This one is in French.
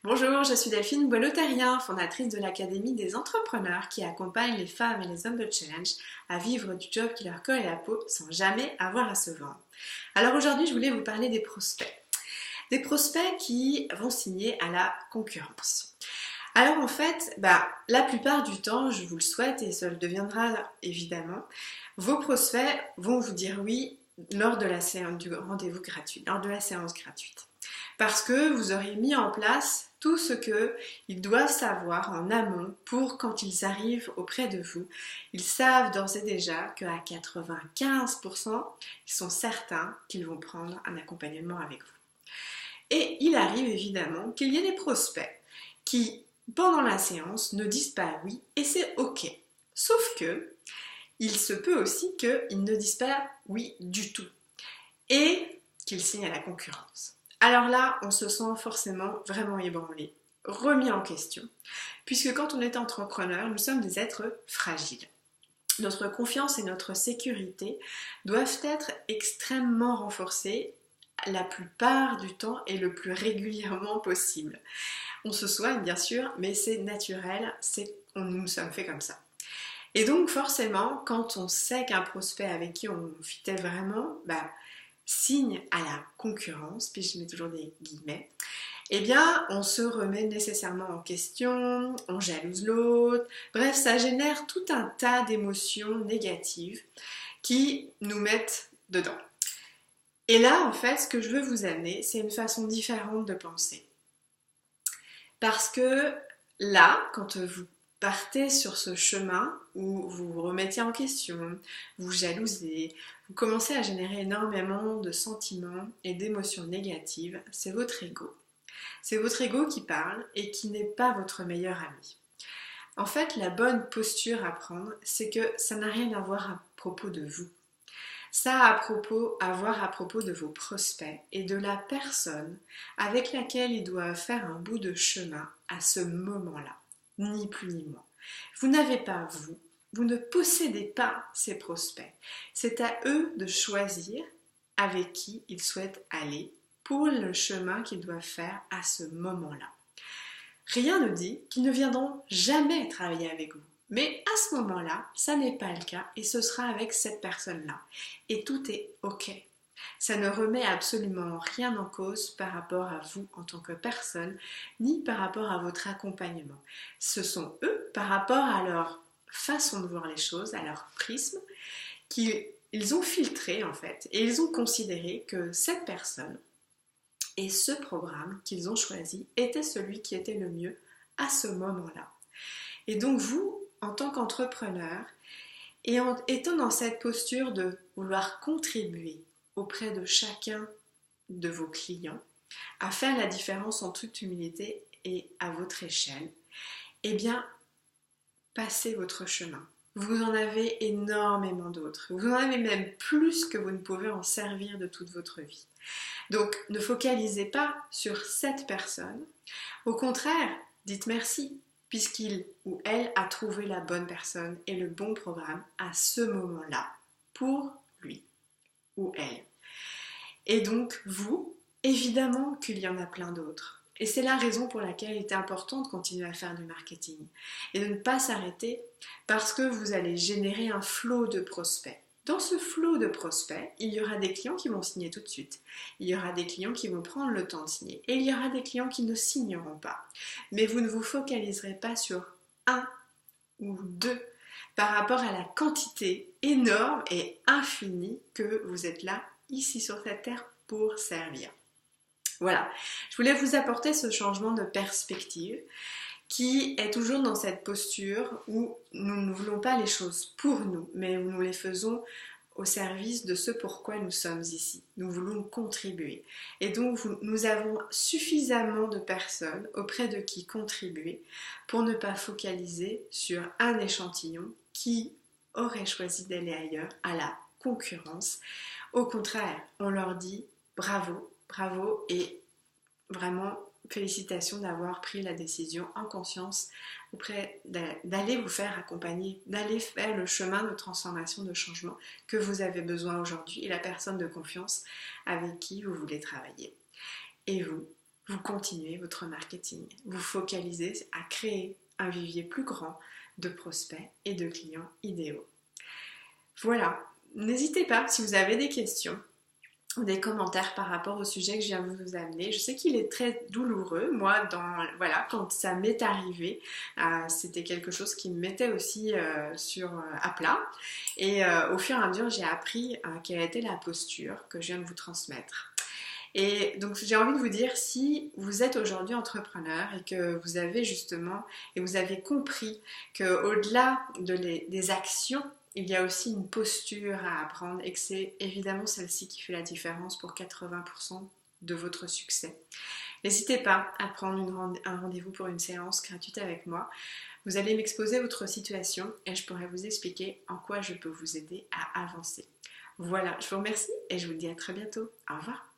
Bonjour, je suis Delphine Boileau-Terrien, fondatrice de l'Académie des entrepreneurs qui accompagne les femmes et les hommes de challenge à vivre du job qui leur colle à la peau sans jamais avoir à se vendre. Alors aujourd'hui, je voulais vous parler des prospects. Des prospects qui vont signer à la concurrence. Alors en fait, la plupart du temps, je vous le souhaite et ça le deviendra évidemment, vos prospects vont vous dire oui lors de la séance du rendez-vous gratuit, lors de la séance gratuite. Parce que vous aurez mis en place tout ce qu'ils doivent savoir en amont pour quand ils arrivent auprès de vous. Ils savent d'ores et déjà qu'à 95%, ils sont certains qu'ils vont prendre un accompagnement avec vous. Et il arrive évidemment qu'il y ait des prospects qui, pendant la séance, ne disent pas oui et c'est ok. Sauf que, il se peut aussi qu'ils ne disent pas oui du tout et qu'ils signent à la concurrence. Alors là, on se sent forcément vraiment ébranlé, remis en question, puisque quand on est entrepreneur, nous sommes des êtres fragiles. Notre confiance et notre sécurité doivent être extrêmement renforcées la plupart du temps et le plus régulièrement possible. On se soigne bien sûr, mais c'est naturel, nous sommes faits comme ça. Et donc forcément, quand on sait qu'un prospect avec qui on fitait vraiment, signe à la concurrence, puis je mets toujours des guillemets, eh bien on se remet nécessairement en question, on jalouse l'autre, bref ça génère tout un tas d'émotions négatives qui nous mettent dedans. Et là en fait ce que je veux vous amener c'est une façon différente de penser. Parce que là quand vous partez sur ce chemin où vous vous remettez en question, vous jalousez, vous commencez à générer énormément de sentiments et d'émotions négatives, c'est votre ego. C'est votre ego qui parle et qui n'est pas votre meilleur ami. En fait, la bonne posture à prendre, c'est que ça n'a rien à voir à propos de vous. Ça a à voir à propos de vos prospects et de la personne avec laquelle ils doivent faire un bout de chemin à ce moment-là. Ni plus ni moins. Vous n'avez pas vous ne possédez pas ces prospects. C'est à eux de choisir avec qui ils souhaitent aller pour le chemin qu'ils doivent faire à ce moment-là. Rien ne dit qu'ils ne viendront jamais travailler avec vous. Mais à ce moment-là, ça n'est pas le cas et ce sera avec cette personne-là. Et tout est ok. Ça ne remet absolument rien en cause par rapport à vous en tant que personne, ni par rapport à votre accompagnement. Ce sont eux, par rapport à leur façon de voir les choses, à leur prisme, qu'ils ont filtré en fait, et ils ont considéré que cette personne et ce programme qu'ils ont choisi était celui qui était le mieux à ce moment-là. Et donc vous, en tant qu'entrepreneur, et en étant dans cette posture de vouloir contribuer auprès de chacun de vos clients, à faire la différence en toute humilité et à votre échelle, eh bien, passez votre chemin. Vous en avez énormément d'autres. Vous en avez même plus que vous ne pouvez en servir de toute votre vie. Donc, ne focalisez pas sur cette personne. Au contraire, dites merci, puisqu'il ou elle a trouvé la bonne personne et le bon programme à ce moment-là, pour lui ou elle. Et donc, vous, évidemment qu'il y en a plein d'autres. Et c'est la raison pour laquelle il est important de continuer à faire du marketing et de ne pas s'arrêter parce que vous allez générer un flot de prospects. Dans ce flot de prospects, il y aura des clients qui vont signer tout de suite. Il y aura des clients qui vont prendre le temps de signer. Et il y aura des clients qui ne signeront pas. Mais vous ne vous focaliserez pas sur un ou deux par rapport à la quantité énorme et infinie que vous êtes là, ici sur cette terre, pour servir. Voilà, je voulais vous apporter ce changement de perspective qui est toujours dans cette posture où nous ne voulons pas les choses pour nous, mais où nous les faisons au service de ce pourquoi nous sommes ici. Nous voulons contribuer. Et donc, nous avons suffisamment de personnes auprès de qui contribuer pour ne pas focaliser sur un échantillon qui aurait choisi d'aller ailleurs, à la concurrence. Au contraire, on leur dit bravo, bravo et vraiment félicitations d'avoir pris la décision en conscience d'aller vous faire accompagner, d'aller faire le chemin de transformation, de changement que vous avez besoin aujourd'hui et la personne de confiance avec qui vous voulez travailler. Et vous, vous continuez votre marketing. Vous focalisez à créer un vivier plus grand de prospects et de clients idéaux. Voilà, n'hésitez pas si vous avez des questions, des commentaires par rapport au sujet que je viens de vous amener. Je sais qu'il est très douloureux. Moi, quand ça m'est arrivé, c'était quelque chose qui me mettait aussi à plat. Et au fur et à mesure, j'ai appris quelle était la posture que je viens de vous transmettre. Et donc j'ai envie de vous dire, si vous êtes aujourd'hui entrepreneur et que vous avez justement, et vous avez compris qu'au-delà des actions, il y a aussi une posture à apprendre et que c'est évidemment celle-ci qui fait la différence pour 80% de votre succès. N'hésitez pas à prendre un rendez-vous pour une séance gratuite avec moi. Vous allez m'exposer votre situation et je pourrai vous expliquer en quoi je peux vous aider à avancer. Voilà, je vous remercie et je vous dis à très bientôt. Au revoir.